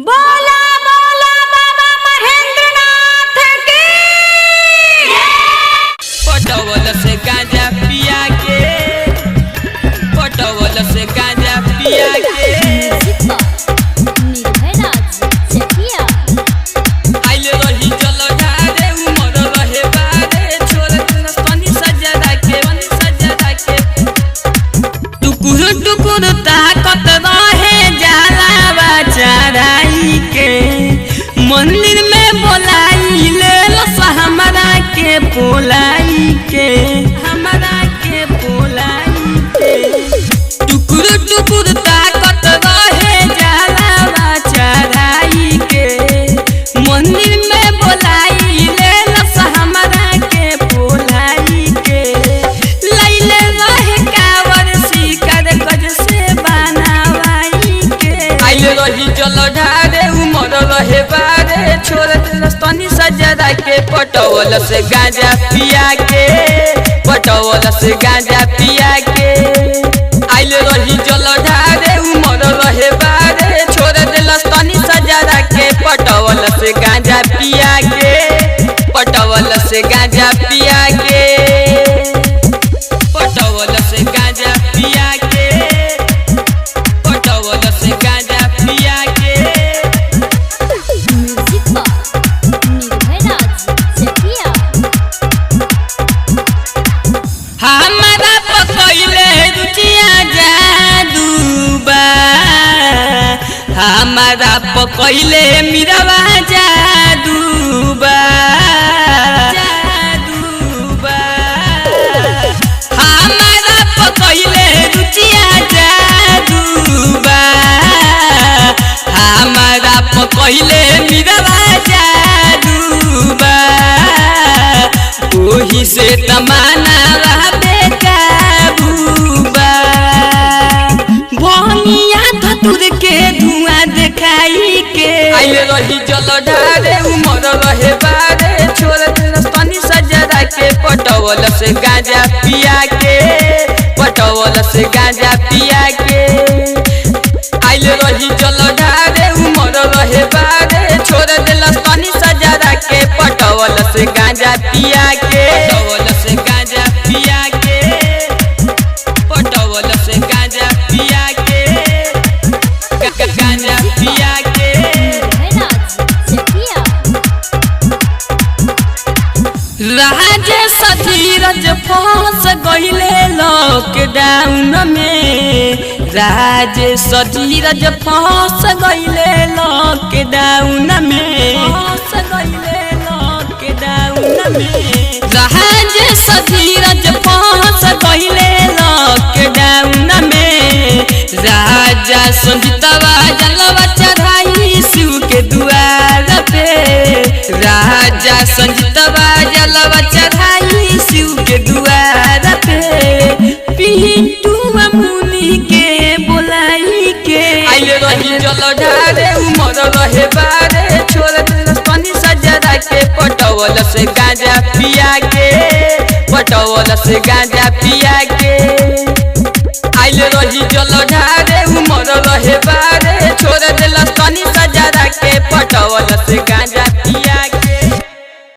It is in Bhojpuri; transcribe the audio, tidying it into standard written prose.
बोला बोला बाबा महेंद्रनाथ की। पटवल से गांजा पिया के, पटवल से गांजा पिया के आइले रही चल ढारे उमर रहे बारे छोड़ देना तनी सजदा के टुकुर टुकुर ताकत रहे जाला चढ़ाई के मंदिर में बोलाई ले लस हमरा के पोलाई के टुकुर टुकुर ताकत रहे जाला चढ़ाई के मंदिर में बोलाई ले लस हमरा के पोलाई के लैले रहे कावर शिकार गज से बनावाई के आइले रही जल ढारे उमर रहे बारे छोड़ देना तनी सजदा के पटवल से गांजा पिया के, पटवल से गांजा पिया के आइले रही जल ढारे उमर रहे बारे छोड़ देना तनी सजदा के पटवल से गांजा पिया के, पटवल से गांजा पिया के, पटवल से गांजा पिया के, पटवल से गांजा पिया के हमारा पकैले रुचिया जादूबा, हमारा पकैले मिरवा जादूबा, हमारा पकैले रुचिया जादूबा, हमारा पकैले मिरवा जादूबा ओही से तमाना रहबे काबूबा भनिया धतुर के धुआं देखाई के आइले रही जल ढारे उमर रहे बारे छोड़ देना तनी सजदा के पटवल से गांजा पिया के, पटवल से गांजा पिया के आइले रही जल ढारे उमर रहे बारे छोड़ देना तनी सजदा के पटवल से गांजा पिया के, पटवल से गांजा पिया के, पटवल से गांजा पिया के गांजा पिया के राजेश धीरज फंस गइले लॉकडाउन में, राजेश धीरज फंस गइले लॉकडाउन में, राजेश धीरज फंस गइले लॉकडाउन में राजा संजीतवा जलवा चढ़ाई शिव के द्वार पे, राजा संजीतवा जलवा चढ़ाई शिव के द्वार पे पिंटू मुनि के बोलाई के आइले रही जल ढारे उमर रहे बारे छोड़ देना तनी सजदा के पटवल से गांजा पिया के, पटवल से गांजा पिया के आइले रही जल ढारे उमर रहे बारे